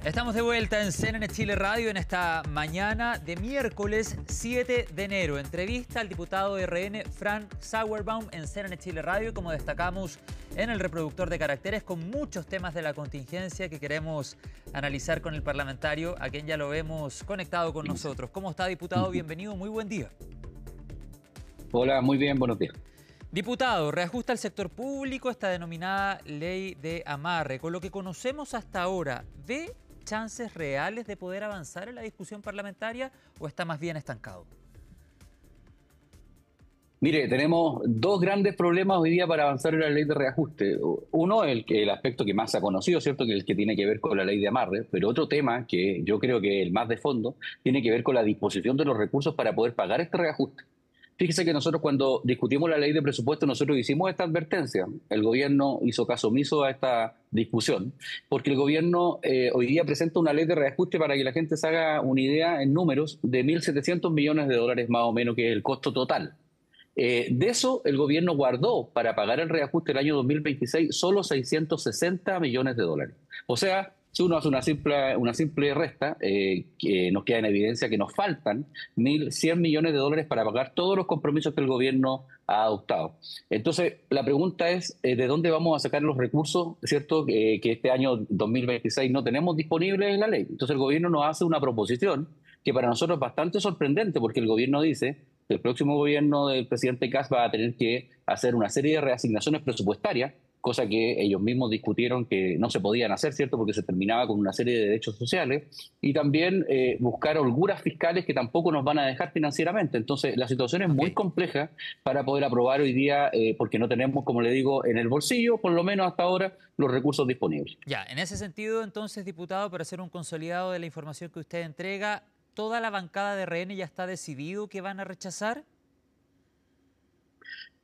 Estamos de vuelta en CNN Chile Radio en esta mañana de miércoles 7 de enero. Entrevista al diputado de RN, Frank Sauerbaum, en CNN Chile Radio, como destacamos en el reproductor de caracteres, con muchos temas de la contingencia que queremos analizar con el parlamentario, a quien ya lo vemos conectado con nosotros. ¿Cómo está, diputado? Bienvenido, muy buen día. Hola, muy bien, buenos días. Diputado, reajusta el sector público esta denominada ley de amarre. Con lo que conocemos hasta ahora, ¿ve chances reales de poder avanzar en la discusión parlamentaria o está más bien estancado? Mire, tenemos dos grandes problemas hoy día para avanzar en la ley de reajuste. Uno, el aspecto que más se ha conocido, ¿cierto?, que es el que tiene que ver con la ley de amarre, pero otro tema que yo creo que es el más de fondo, tiene que ver con la disposición de los recursos para poder pagar este reajuste. Fíjese que nosotros cuando discutimos la ley de presupuesto, nosotros hicimos esta advertencia. El gobierno hizo caso omiso a esta discusión, porque el gobierno hoy día presenta una ley de reajuste, para que la gente se haga una idea en números, de 1.700 millones de dólares más o menos, que es el costo total. De eso, el gobierno guardó para pagar el reajuste del año 2026 solo 660 millones de dólares. O sea, si uno hace una simple resta, que nos queda en evidencia que nos faltan 1.100 millones de dólares para pagar todos los compromisos que el gobierno ha adoptado. Entonces, la pregunta es, ¿de dónde vamos a sacar los recursos, cierto, que este año 2026 no tenemos disponibles en la ley? Entonces, el gobierno nos hace una proposición que para nosotros es bastante sorprendente, porque el gobierno dice que el próximo gobierno del presidente Kast va a tener que hacer una serie de reasignaciones presupuestarias, cosa que ellos mismos discutieron que no se podían hacer, ¿cierto?, porque se terminaba con una serie de derechos sociales, y también buscar holguras fiscales que tampoco nos van a dejar financieramente. Entonces, la situación es muy compleja para poder aprobar hoy día, porque no tenemos, como le digo, en el bolsillo, por lo menos hasta ahora, los recursos disponibles. Ya, en ese sentido, entonces, diputado, para hacer un consolidado de la información que usted entrega, ¿toda la bancada de RN ya está decidido que van a rechazar?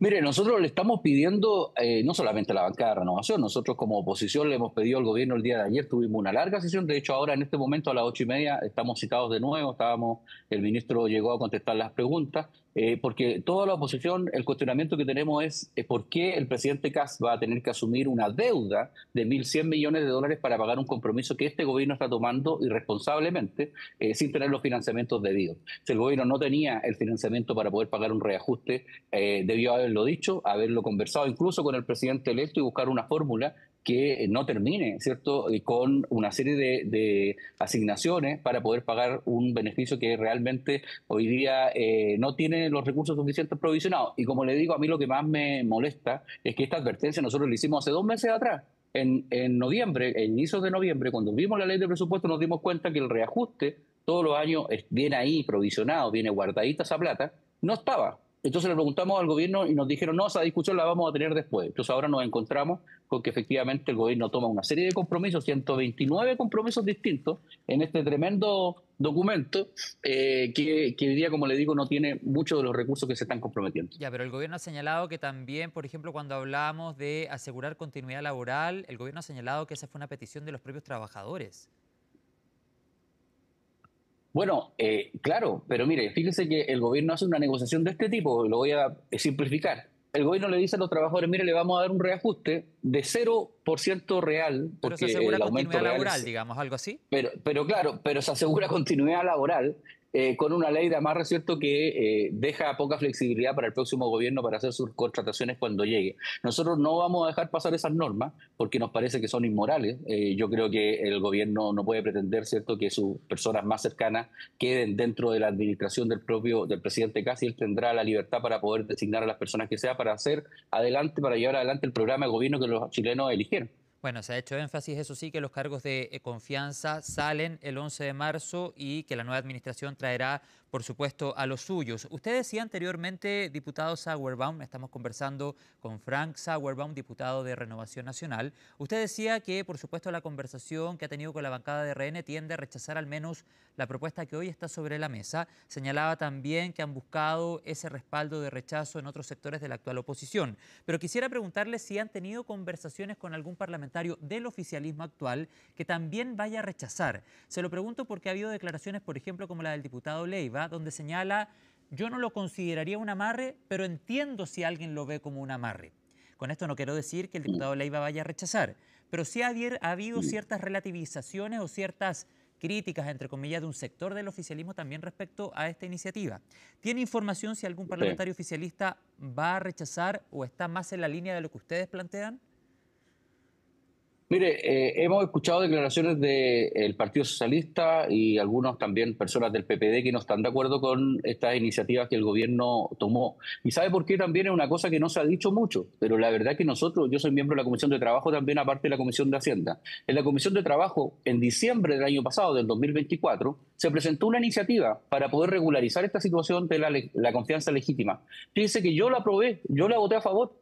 Mire, nosotros le estamos pidiendo, no solamente a la bancada de Renovación, nosotros como oposición le hemos pedido al gobierno. El día de ayer tuvimos una larga sesión. De hecho, ahora en este momento a las 8:30 estamos citados de nuevo. El ministro llegó a contestar las preguntas, porque toda la oposición, el cuestionamiento que tenemos es por qué el presidente Kast va a tener que asumir una deuda de 1.100 millones de dólares para pagar un compromiso que este gobierno está tomando irresponsablemente, sin tener los financiamientos debidos. Si el gobierno no tenía el financiamiento para poder pagar un reajuste, debió haberlo dicho, haberlo conversado incluso con el presidente electo y buscar una fórmula que no termine, ¿cierto?, con una serie de asignaciones para poder pagar un beneficio que realmente hoy día no tiene los recursos suficientes provisionados. Y como le digo, a mí lo que más me molesta es que esta advertencia nosotros la hicimos hace 2 meses atrás. En noviembre, en inicios de noviembre, cuando vimos la ley de presupuesto, nos dimos cuenta que el reajuste todos los años viene ahí provisionado, viene guardadita esa plata, no estaba. Entonces le preguntamos al gobierno y nos dijeron, no, esa discusión la vamos a tener después. Entonces ahora nos encontramos con que efectivamente el gobierno toma una serie de compromisos, 129 compromisos distintos en este tremendo documento, que hoy día, como le digo, no tiene muchos de los recursos que se están comprometiendo. Ya, pero el gobierno ha señalado que también, por ejemplo, cuando hablamos de asegurar continuidad laboral, el gobierno ha señalado que esa fue una petición de los propios trabajadores. Bueno, claro, pero mire, fíjese que el gobierno hace una negociación de este tipo, lo voy a simplificar. El gobierno le dice a los trabajadores, mire, le vamos a dar un reajuste de 0% real, Pero se porque asegura el aumento continuidad real laboral, es. digamos, algo así. Pero claro, pero se asegura continuidad laboral, con una ley de amarre, ¿cierto?, que deja poca flexibilidad para el próximo gobierno para hacer sus contrataciones cuando llegue. Nosotros no vamos a dejar pasar esas normas porque nos parece que son inmorales. Yo creo que el gobierno no puede pretender, ¿cierto?, que sus personas más cercanas queden dentro de la administración del presidente Kast, y él tendrá la libertad para poder designar a las personas que sea para llevar adelante el programa de gobierno que los chilenos eligieron. Bueno, se ha hecho énfasis, eso sí, que los cargos de confianza salen el 11 de marzo y que la nueva administración traerá, por supuesto, a los suyos. Usted decía anteriormente, diputado Sauerbaum, estamos conversando con Frank Sauerbaum, diputado de Renovación Nacional. Usted decía que, por supuesto, la conversación que ha tenido con la bancada de RN tiende a rechazar al menos la propuesta que hoy está sobre la mesa. Señalaba también que han buscado ese respaldo de rechazo en otros sectores de la actual oposición. Pero quisiera preguntarle si han tenido conversaciones con algún parlamentario del oficialismo actual que también vaya a rechazar. Se lo pregunto porque ha habido declaraciones, por ejemplo, como la del diputado Leiva, donde señala: yo no lo consideraría un amarre, pero entiendo si alguien lo ve como un amarre. Con esto no quiero decir que el diputado Leiva vaya a rechazar, pero sí ha habido ciertas relativizaciones o ciertas críticas, entre comillas, de un sector del oficialismo también respecto a esta iniciativa. ¿Tiene información si algún Sí. parlamentario oficialista va a rechazar o está más en la línea de lo que ustedes plantean? Mire, hemos escuchado declaraciones del Partido Socialista y algunos también personas del PPD que no están de acuerdo con estas iniciativas que el gobierno tomó. ¿Y sabe por qué? También es una cosa que no se ha dicho mucho, pero la verdad que nosotros, yo soy miembro de la Comisión de Trabajo también, aparte de la Comisión de Hacienda. En la Comisión de Trabajo, en diciembre del año pasado, del 2024, se presentó una iniciativa para poder regularizar esta situación de la confianza legítima. Fíjense que yo la aprobé, yo la voté a favor.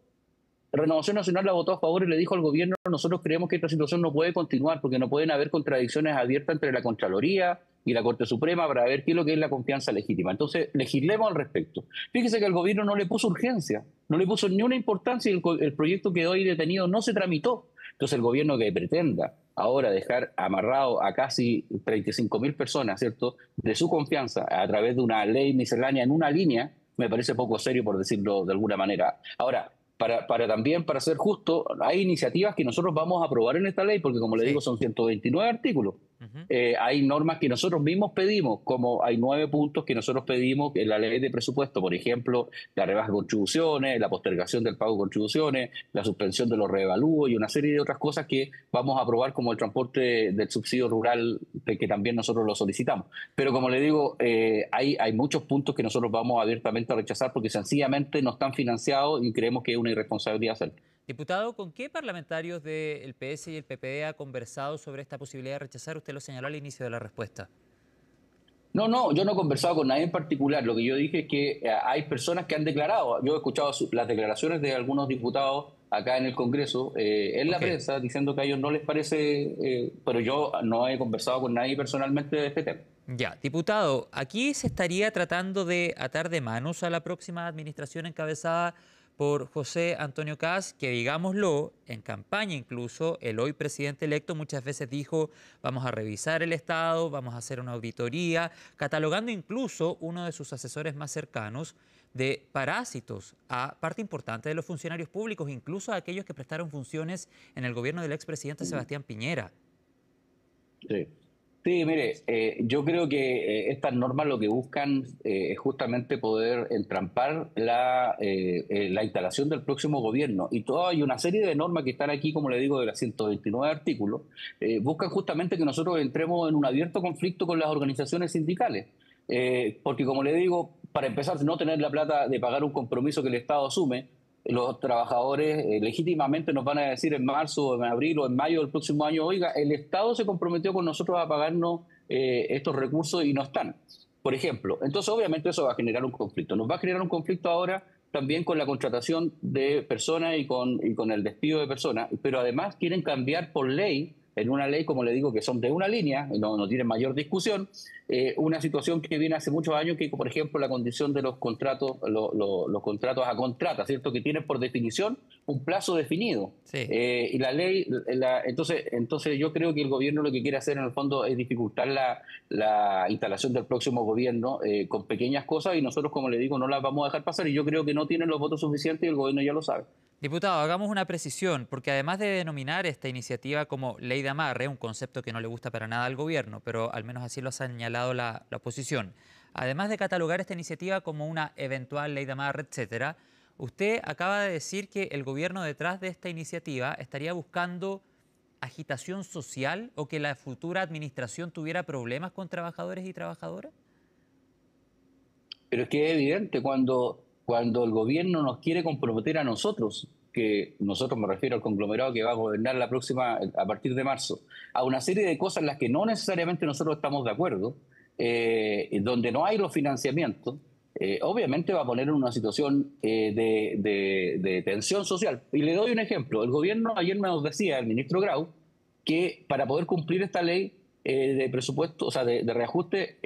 Renovación Nacional la votó a favor y le dijo al gobierno: nosotros creemos que esta situación no puede continuar porque no pueden haber contradicciones abiertas entre la Contraloría y la Corte Suprema para ver qué es lo que es la confianza legítima. Entonces, legislemos al respecto. Fíjese que el gobierno no le puso urgencia, no le puso ni una importancia y el proyecto quedó ahí detenido, no se tramitó. Entonces, el gobierno que pretenda ahora dejar amarrado a casi 35.000 personas, ¿cierto?, de su confianza a través de una ley miscelánea en una línea, me parece poco serio, por decirlo de alguna manera. Ahora, también, para ser justo, hay iniciativas que nosotros vamos a aprobar en esta ley, porque como le digo, Sí. son 129 artículos. Ujú. Hay normas que nosotros mismos pedimos, como hay 9 puntos que nosotros pedimos en la ley de presupuesto, por ejemplo, la rebaja de contribuciones, la postergación del pago de contribuciones, la suspensión de los reevalúos y una serie de otras cosas que vamos a aprobar, como el transporte del subsidio rural, que también nosotros lo solicitamos. Pero como le digo, hay muchos puntos que nosotros vamos abiertamente a rechazar porque sencillamente no están financiados y creemos que es una irresponsabilidad hacerlo. Diputado, ¿con qué parlamentarios del PS y el PPD ha conversado sobre esta posibilidad de rechazar? Usted lo señaló al inicio de la respuesta. No, no, yo no he conversado con nadie en particular. Lo que yo dije es que hay personas que han declarado. Yo he escuchado las declaraciones de algunos diputados acá en el Congreso, en la Ok. prensa, diciendo que a ellos no les parece, pero yo no he conversado con nadie personalmente de este tema. Ya, diputado, aquí se estaría tratando de atar de manos a la próxima administración encabezada por José Antonio Kast, que digámoslo, en campaña incluso, el hoy presidente electo muchas veces dijo: vamos a revisar el Estado, vamos a hacer una auditoría, catalogando incluso uno de sus asesores más cercanos de parásitos a parte importante de los funcionarios públicos, incluso a aquellos que prestaron funciones en el gobierno del expresidente Sebastián Piñera. Sí. Sí, mire, yo creo que estas normas lo que buscan es justamente poder entrampar la instalación del próximo gobierno. Y hay una serie de normas que están aquí, como le digo, de las 129 artículos, buscan justamente que nosotros entremos en un abierto conflicto con las organizaciones sindicales. Porque, como le digo, para empezar, no tener la plata de pagar un compromiso que el Estado asume, los trabajadores legítimamente nos van a decir en marzo, en abril o en mayo del próximo año: oiga, el Estado se comprometió con nosotros a pagarnos estos recursos y no están, por ejemplo. Entonces, obviamente, eso va a generar un conflicto. Nos va a generar un conflicto ahora también con la contratación de personas y con el despido de personas, pero además quieren cambiar por ley, en una ley, como le digo, que son de una línea, no tienen mayor discusión, una situación que viene hace muchos años, que, por ejemplo, la condición de los contratos, los contratos a contrata, ¿cierto?, que tienen por definición un plazo definido. Sí. Y la ley, entonces yo creo que el gobierno lo que quiere hacer en el fondo es dificultar la instalación del próximo gobierno con pequeñas cosas, y nosotros, como le digo, no las vamos a dejar pasar, y yo creo que no tienen los votos suficientes y el gobierno ya lo sabe. Diputado, hagamos una precisión, porque además de denominar esta iniciativa como ley de amarre, un concepto que no le gusta para nada al gobierno, pero al menos así lo ha señalado la oposición, además de catalogar esta iniciativa como una eventual ley de amarre, etcétera, usted acaba de decir que el gobierno detrás de esta iniciativa estaría buscando agitación social o que la futura administración tuviera problemas con trabajadores y trabajadoras. Pero es que es evidente cuando el gobierno nos quiere comprometer a nosotros, que nosotros, me refiero al conglomerado que va a gobernar la próxima, a partir de marzo, a una serie de cosas en las que no necesariamente nosotros estamos de acuerdo, donde no hay los financiamientos, obviamente va a poner en una situación de tensión social. Y le doy un ejemplo. El gobierno ayer nos decía, el ministro Grau, que para poder cumplir esta ley de presupuesto, o sea, de reajuste,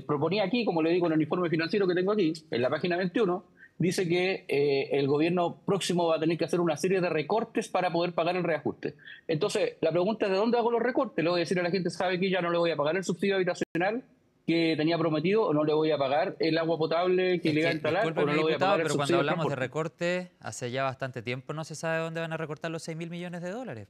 proponía aquí, como le digo en el informe financiero que tengo aquí, en la página 21, dice que el gobierno próximo va a tener que hacer una serie de recortes para poder pagar el reajuste. Entonces, la pregunta es: ¿de dónde hago los recortes? Le voy a decir a la gente: ¿sabe que ya no le voy a pagar el subsidio habitacional que tenía prometido, o no le voy a pagar el agua potable que Es le iba a que, instalar, o no discúlpeme, le voy a diputado, pagar el pero cuando subsidio de hablamos de transporte? recorte, hace ya bastante tiempo no se sabe dónde van a recortar los 6.000 millones de dólares.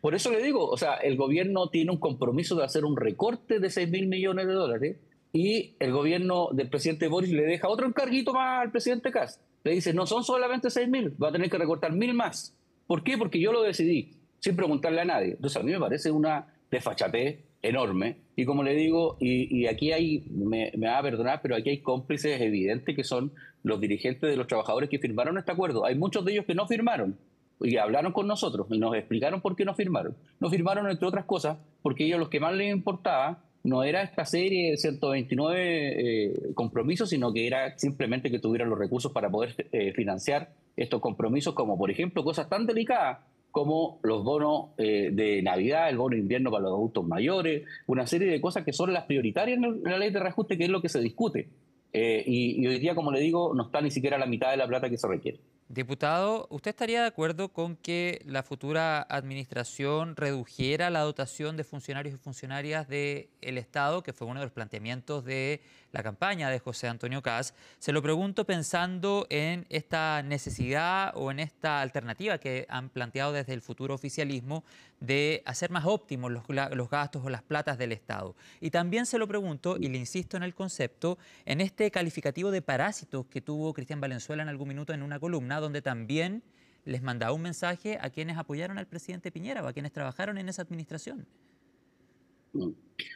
Por eso le digo, o sea, el gobierno tiene un compromiso de hacer un recorte de 6.000 millones de dólares y el gobierno del presidente Boris le deja otro encarguito más al presidente Kast. Le dice, no son solamente 6.000, va a tener que recortar 1.000 más. ¿Por qué? Porque yo lo decidí, sin preguntarle a nadie. Entonces a mí me parece una desfachatez enorme. Y como le digo, y aquí hay, me va a perdonar, pero aquí hay cómplices evidentes que son los dirigentes de los trabajadores que firmaron este acuerdo. Hay muchos de ellos que no firmaron y hablaron con nosotros y nos explicaron por qué no firmaron. No firmaron, entre otras cosas, porque ellos lo que más les importaba no era esta serie de 129 compromisos, sino que era simplemente que tuvieran los recursos para poder financiar estos compromisos, como por ejemplo cosas tan delicadas como los bonos de Navidad, el bono de invierno para los adultos mayores, una serie de cosas que son las prioritarias en la ley de reajuste, que es lo que se discute. Y hoy día, como le digo, no está ni siquiera la mitad de la plata que se requiere. Diputado, ¿usted estaría de acuerdo con que la futura administración redujera la dotación de funcionarios y funcionarias del Estado, que fue uno de los planteamientos de la campaña de José Antonio Kast? Se lo pregunto pensando en esta necesidad o en esta alternativa que han planteado desde el futuro oficialismo de hacer más óptimos los gastos o las platas del Estado. Y también se lo pregunto, y le insisto en el concepto, en este calificativo de parásitos que tuvo Cristian Valenzuela en algún minuto en una columna, donde también les mandaba un mensaje a quienes apoyaron al presidente Piñera o a quienes trabajaron en esa administración.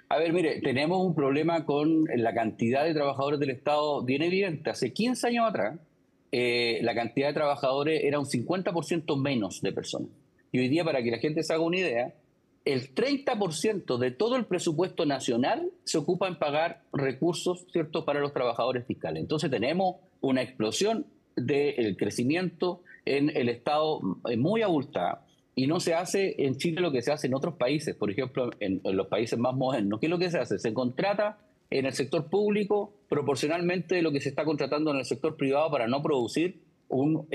A ver, mire, tenemos un problema con la cantidad de trabajadores del Estado bien evidente. Hace 15 años atrás, la cantidad de trabajadores era un 50% menos de personas. Y hoy día, para que la gente se haga una idea, el 30% de todo el presupuesto nacional se ocupa en pagar recursos, ¿cierto?, para los trabajadores fiscales. Entonces tenemos una explosión del crecimiento en el Estado muy abultada. Y no se hace en Chile lo que se hace en otros países, por ejemplo, en los países más modernos. ¿Qué es lo que se hace? Se contrata en el sector público proporcionalmente de lo que se está contratando en el sector privado para no producir un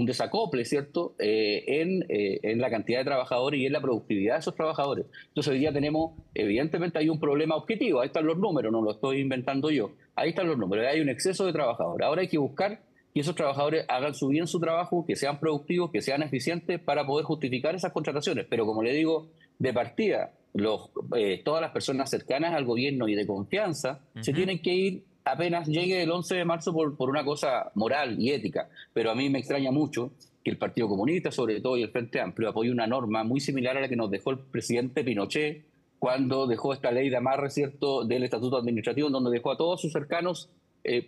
desacople, ¿cierto?, en la cantidad de trabajadores y en la productividad de esos trabajadores. Entonces hoy día tenemos, evidentemente hay un problema objetivo, ahí están los números, no lo estoy inventando yo, ahí están los números, hay un exceso de trabajadores. Ahora hay que buscar que esos trabajadores hagan bien su trabajo, que sean productivos, que sean eficientes para poder justificar esas contrataciones. Pero como le digo, de partida, todas las personas cercanas al gobierno y de confianza se tienen que ir apenas llegue el 11 de marzo por una cosa moral y ética. Pero a mí me extraña mucho que el Partido Comunista, sobre todo, y el Frente Amplio apoye una norma muy similar a la que nos dejó el presidente Pinochet cuando dejó esta ley de amarre, ¿cierto?, del Estatuto Administrativo, en donde dejó a todos sus cercanos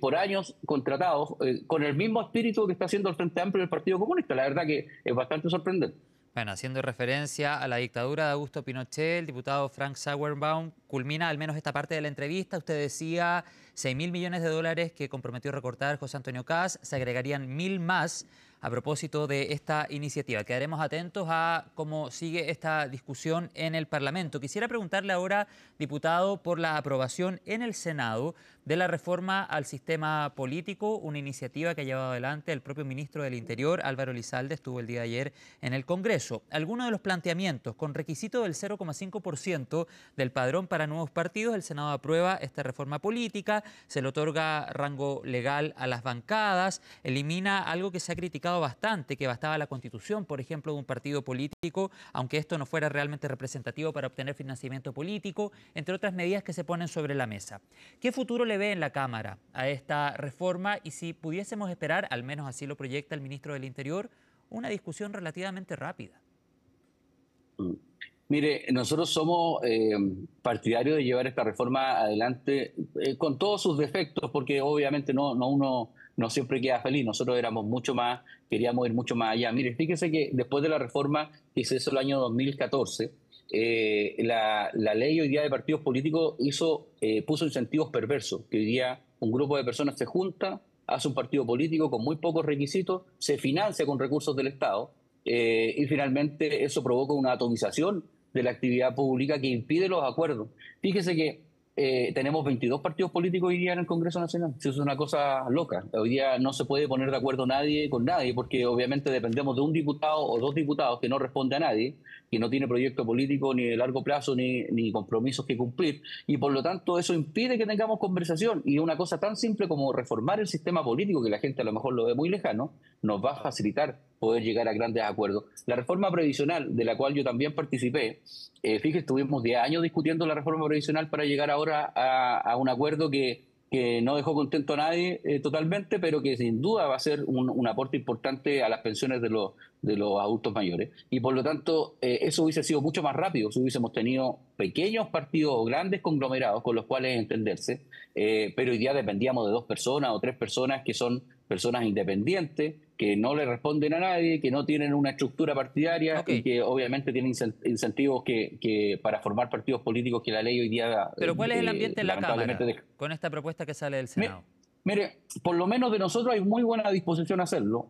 por años contratados con el mismo espíritu que está haciendo el Frente Amplio y el Partido Comunista. La verdad que es bastante sorprendente. Bueno, haciendo referencia a la dictadura de Augusto Pinochet, el diputado Frank Sauerbaum culmina al menos esta parte de la entrevista. Usted decía 6.000 millones de dólares que comprometió recortar José Antonio Kast, se agregarían 1.000 más a propósito de esta iniciativa. Quedaremos atentos a cómo sigue esta discusión en el Parlamento. Quisiera preguntarle ahora, diputado, por la aprobación en el Senado de la reforma al sistema político, una iniciativa que ha llevado adelante el propio ministro del Interior, Álvaro Elizalde, estuvo el día de ayer en el Congreso. Algunos de los planteamientos, con requisito del 0,5% del padrón para nuevos partidos, el Senado aprueba esta reforma política, se le otorga rango legal a las bancadas, elimina algo que se ha criticado bastante, que bastaba la constitución, por ejemplo, de un partido político, aunque esto no fuera realmente representativo para obtener financiamiento político, entre otras medidas que se ponen sobre la mesa. ¿Qué futuro le ve en la Cámara a esta reforma y si pudiésemos esperar, al menos así lo proyecta el ministro del Interior, una discusión relativamente rápida? Mire, nosotros somos partidarios de llevar esta reforma adelante con todos sus defectos, porque obviamente uno no siempre queda feliz. Nosotros queríamos ir mucho más allá. Mire, fíjese que después de la reforma que se hizo el año 2014, la ley hoy día de partidos políticos puso incentivos perversos, que hoy día un grupo de personas se junta, hace un partido político con muy pocos requisitos, se financia con recursos del Estado, y finalmente eso provoca una atomización de la actividad pública que impide los acuerdos. Fíjese que tenemos 22 partidos políticos hoy día en el Congreso Nacional. Eso es una cosa loca. Hoy día no se puede poner de acuerdo nadie con nadie, porque obviamente dependemos de un diputado o dos diputados que no responde a nadie, que no tiene proyecto político ni de largo plazo ni compromisos que cumplir, y por lo tanto eso impide que tengamos conversación. Y una cosa tan simple como reformar el sistema político, que la gente a lo mejor lo ve muy lejano, nos va a facilitar poder llegar a grandes acuerdos. La reforma previsional, de la cual yo también participé, fíjese, estuvimos 10 años discutiendo la reforma previsional para llegar ahora a un acuerdo que no dejó contento a nadie totalmente, pero que sin duda va a ser un aporte importante a las pensiones de los adultos mayores. Y por lo tanto, eso hubiese sido mucho más rápido si hubiésemos tenido pequeños partidos o grandes conglomerados con los cuales entenderse, pero hoy día dependíamos de 2 personas o 3 personas que son personas independientes, que no le responden a nadie, que no tienen una estructura partidaria Ok, y que obviamente tienen incentivos que para formar partidos políticos que la ley hoy día pero ¿cuál es el ambiente en la lamentablemente Cámara deja. con esta propuesta que sale del Mi- Senado? Mire, por lo menos de nosotros hay muy buena disposición a hacerlo.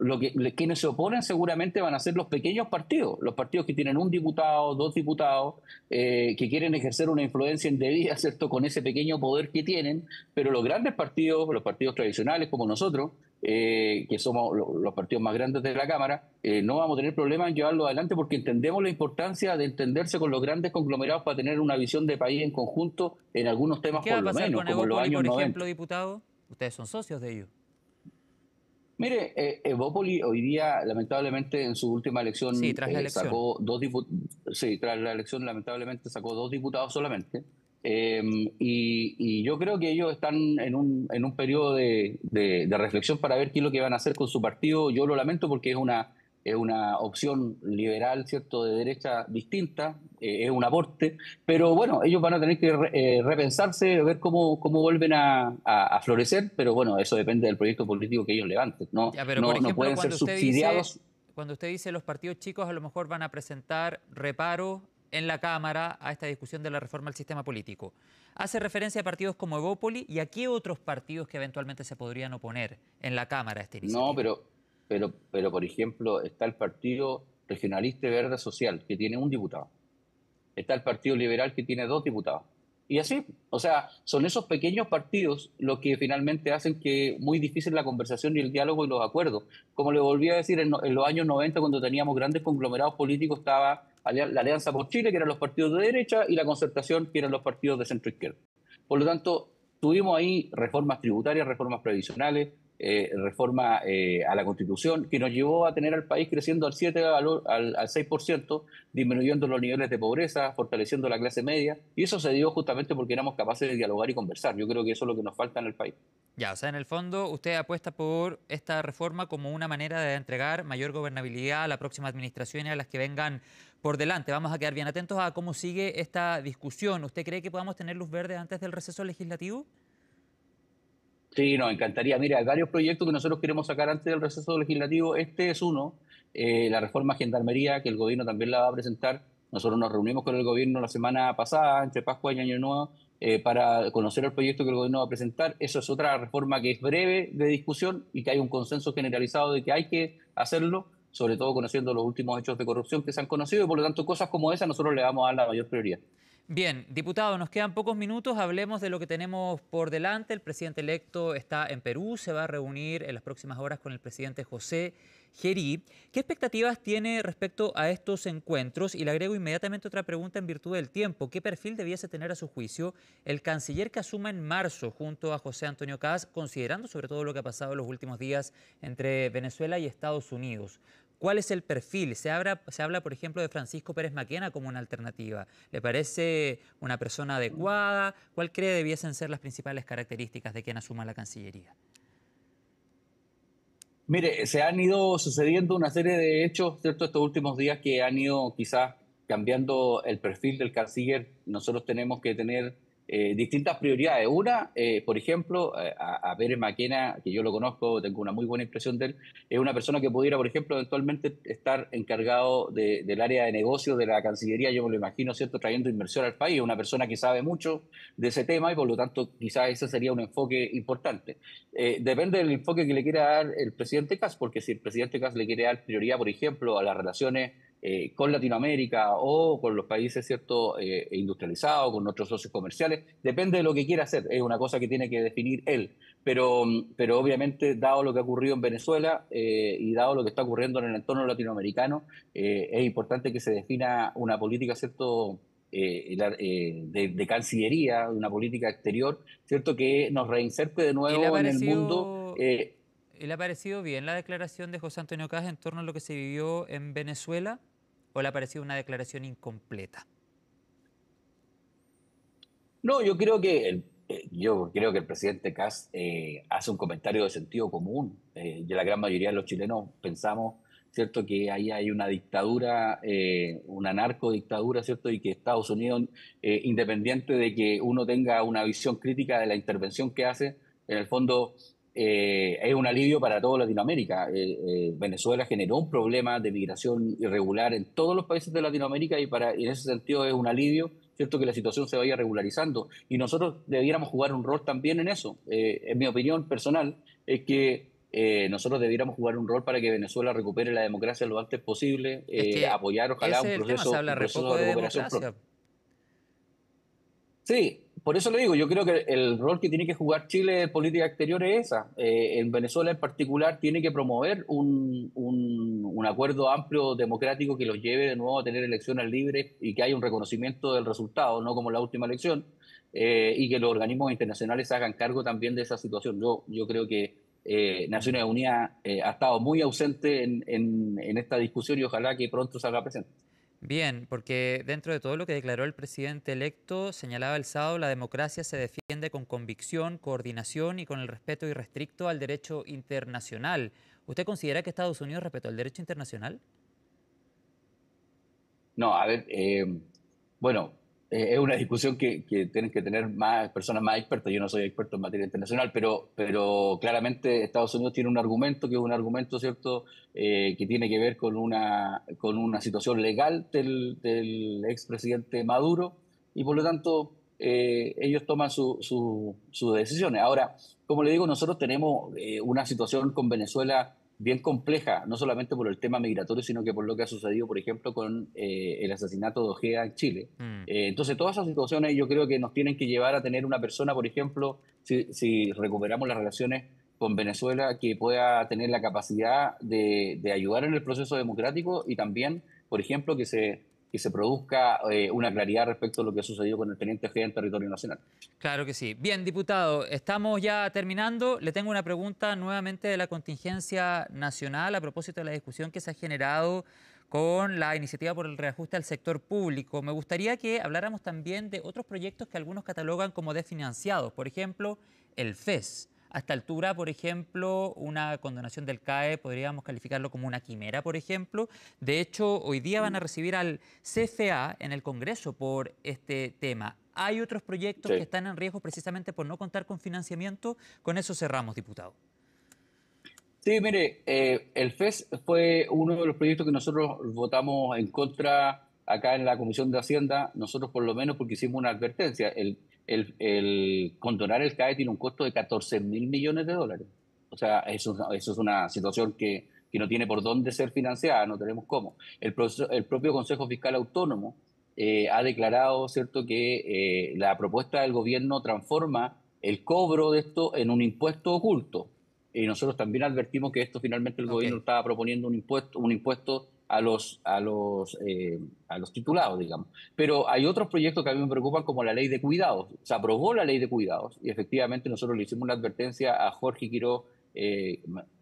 Quienes se oponen seguramente van a ser los pequeños partidos, los partidos que tienen un diputado, 2 diputados, que quieren ejercer una influencia indebida, ¿cierto?, con ese pequeño poder que tienen, pero los grandes partidos, los partidos tradicionales como nosotros, que somos los partidos más grandes de la Cámara, no vamos a tener problemas en llevarlo adelante porque entendemos la importancia de entenderse con los grandes conglomerados para tener una visión de país en conjunto en algunos ¿Y temas qué va por a lo pasar menos, con como en los Evópoli, años por ejemplo, 90. diputado? Ustedes son socios de ellos. Mire, Evópoli hoy día, lamentablemente, en su última Sí, elección tras la elección. sacó 2 diputados, sí, tras la elección, lamentablemente, sacó 2 diputados solamente. Y yo creo que ellos están en un periodo de reflexión para ver qué es lo que van a hacer con su partido. Yo lo lamento porque es una opción liberal, ¿cierto?, de derecha distinta, es un aporte, pero bueno, ellos van a tener que repensarse, ver cómo vuelven a florecer, pero bueno, eso depende del proyecto político que ellos levanten. No, Ya, pero por no, no ejemplo, pueden ser subsidiados. cuando usted dice los partidos chicos a lo mejor van a presentar reparos en la Cámara a esta discusión de la reforma al sistema político. ¿Hace referencia a partidos como Evópoli y a qué otros partidos que eventualmente se podrían oponer en la Cámara a esta No, iniciativa? pero por ejemplo, está el Partido Regionalista y Verde Social, que tiene un diputado. Está el Partido Liberal, que tiene 2 diputados. Y así, o sea, son esos pequeños partidos los que finalmente hacen que muy difícil la conversación y el diálogo y los acuerdos. Como le volví a decir, en los años 90, cuando teníamos grandes conglomerados políticos, estaba la Alianza por Chile, que eran los partidos de derecha, y la Concertación, que eran los partidos de centro izquierda. Por lo tanto, tuvimos ahí reformas tributarias, reformas previsionales, reforma a la Constitución, que nos llevó a tener al país creciendo al 7 al 6%, disminuyendo los niveles de pobreza, fortaleciendo la clase media, y eso se dio justamente porque éramos capaces de dialogar y conversar. Yo creo que eso es lo que nos falta en el país. Ya, o sea, en el fondo usted apuesta por esta reforma como una manera de entregar mayor gobernabilidad a la próxima administración y a las que vengan por delante. Vamos a quedar bien atentos a cómo sigue esta discusión. ¿Usted cree que podamos tener luz verde antes del receso legislativo? Sí, nos encantaría. Mira, hay varios proyectos que nosotros queremos sacar antes del receso legislativo. Este es uno, la reforma a Gendarmería, que el gobierno también la va a presentar. Nosotros nos reunimos con el gobierno la semana pasada, entre Pascua y Año Nuevo, para conocer el proyecto que el gobierno va a presentar. Eso es otra reforma que es breve de discusión y que hay un consenso generalizado de que hay que hacerlo, sobre todo conociendo los últimos hechos de corrupción que se han conocido, y por lo tanto cosas como esa nosotros le vamos a dar la mayor prioridad. Bien, diputado, nos quedan pocos minutos. Hablemos de lo que tenemos por delante. El presidente electo está en Perú, se va a reunir en las próximas horas con el presidente José Gerí. ¿Qué expectativas tiene respecto a estos encuentros? Y le agrego inmediatamente otra pregunta en virtud del tiempo. ¿Qué perfil debiese tener a su juicio el canciller que asuma en marzo junto a José Antonio Kast, considerando sobre todo lo que ha pasado en los últimos días entre Venezuela y Estados Unidos? ¿Cuál es el perfil? Se habla, por ejemplo, de Francisco Pérez Maquena como una alternativa. ¿Le parece una persona adecuada? ¿Cuál cree debiesen ser las principales características de quien asuma la Cancillería? Mire, se han ido sucediendo una serie de hechos, ¿cierto?, estos últimos días que han ido quizás cambiando el perfil del canciller. Nosotros tenemos que tener distintas prioridades. Una, por ejemplo, a Pérez Maquena, que yo lo conozco, tengo una muy buena impresión de él, es una persona que pudiera, por ejemplo, eventualmente estar encargado del área de negocios de la Cancillería. Yo me lo imagino, ¿cierto?, trayendo inversión al país. Es una persona que sabe mucho de ese tema y por lo tanto quizás ese sería un enfoque importante. Depende del enfoque que le quiera dar el presidente Kast, porque si el presidente Kast le quiere dar prioridad, por ejemplo, a las relaciones con Latinoamérica o con los países, ¿cierto?, industrializados, con nuestros socios comerciales, depende de lo que quiera hacer, es una cosa que tiene que definir él, pero obviamente, dado lo que ha ocurrido en Venezuela y dado lo que está ocurriendo en el entorno latinoamericano, es importante que se defina una política, ¿cierto?, de Cancillería, una política exterior, ¿cierto?, que nos reinserte de ¿Y le ha nuevo en el mundo. parecido, ¿Y le ha parecido bien la declaración de José Antonio Kast en torno a lo que se vivió en Venezuela o le ha parecido una declaración incompleta? No, yo creo que el presidente Kast hace un comentario de sentido común. Y la gran mayoría de los chilenos pensamos, ¿cierto?, que ahí hay una dictadura, una narcodictadura, ¿cierto?, y que Estados Unidos, independiente de que uno tenga una visión crítica de la intervención que hace, en el fondo es un alivio para toda Latinoamérica. Venezuela generó un problema de migración irregular en todos los países de Latinoamérica y en ese sentido es un alivio, ¿cierto?, que la situación se vaya regularizando. Y nosotros debiéramos jugar un rol también en eso. En mi opinión personal es que nosotros debiéramos jugar un rol para que Venezuela recupere la democracia lo antes posible, Es que apoyar ojalá ese es el tema, se habla un re proceso poco de de recuperación democracia. pronto. Sí, por eso le digo, yo creo que el rol que tiene que jugar Chile en política exterior es esa. En Venezuela en particular tiene que promover un acuerdo amplio democrático que los lleve de nuevo a tener elecciones libres y que haya un reconocimiento del resultado, no como la última elección, y que los organismos internacionales se hagan cargo también de esa situación. Yo creo que Naciones Unidas ha estado muy ausente en esta discusión y ojalá que pronto salga presente. Bien, porque dentro de todo lo que declaró el presidente electo, señalaba el sábado, la democracia se defiende con convicción, coordinación y con el respeto irrestricto al derecho internacional. ¿Usted considera que Estados Unidos respetó el derecho internacional? No, a ver, bueno, es una discusión que tienen que tener más personas más expertas. Yo no soy experto en materia internacional, pero claramente Estados Unidos tiene un argumento que es un argumento, ¿cierto?, que tiene que ver con una situación legal del expresidente Maduro y por lo tanto ellos toman sus decisiones. Ahora, como le digo, nosotros tenemos una situación con Venezuela bien compleja, no solamente por el tema migratorio, sino que por lo que ha sucedido, por ejemplo, con el asesinato de Ojeda en Chile. Mm, Entonces, todas esas situaciones yo creo que nos tienen que llevar a tener una persona, por ejemplo, si recuperamos las relaciones con Venezuela, que pueda tener la capacidad de ayudar en el proceso democrático y también, por ejemplo, que se produzca una claridad respecto a lo que ha sucedido con el teniente Ojeda en territorio nacional. claro que sí. Bien, diputado, estamos ya terminando. Le tengo una pregunta nuevamente de la contingencia nacional a propósito de la discusión que se ha generado con la iniciativa por el reajuste al sector público. Me gustaría que habláramos también de otros proyectos que algunos catalogan como desfinanciados. Por ejemplo, el FES. A esta altura, por ejemplo, una condonación del CAE podríamos calificarlo como una quimera, por ejemplo. De hecho, hoy día van a recibir al CFA en el Congreso por este tema. Hay otros proyectos que Sí. están en riesgo precisamente por no contar con financiamiento. Con eso cerramos, diputado. Sí, mire, el FES fue uno de los proyectos que nosotros votamos en contra acá en la Comisión de Hacienda, nosotros por lo menos porque hicimos una advertencia. El condonar el CAE tiene un costo de 14.000 millones de dólares. O sea, eso es una situación que no tiene por dónde ser financiada, no tenemos cómo. El propio Consejo Fiscal Autónomo ha declarado, ¿cierto?, que la propuesta del gobierno transforma el cobro de esto en un impuesto oculto. Y nosotros también advertimos que esto finalmente el Ok. gobierno estaba proponiendo un impuesto a los titulados, digamos. Pero hay otros proyectos que a mí me preocupan, como la ley de cuidados. Se aprobó la ley de cuidados y efectivamente nosotros le hicimos una advertencia a Jorge Quirós,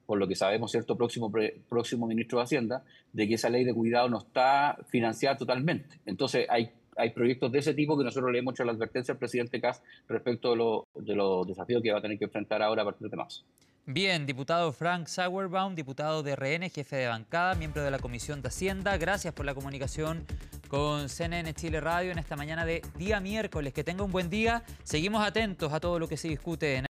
por lo que sabemos, ¿cierto?, próximo ministro de Hacienda, de que esa ley de cuidados no está financiada totalmente. Entonces hay proyectos de ese tipo que nosotros le hemos hecho la advertencia al presidente Kast respecto de los desafíos que va a tener que enfrentar ahora a partir de marzo. Bien, diputado Frank Sauerbaum, diputado de RN, jefe de bancada, miembro de la Comisión de Hacienda. Gracias por la comunicación con CNN Chile Radio en esta mañana de día miércoles. Que tenga un buen día. Seguimos atentos a todo lo que se discute en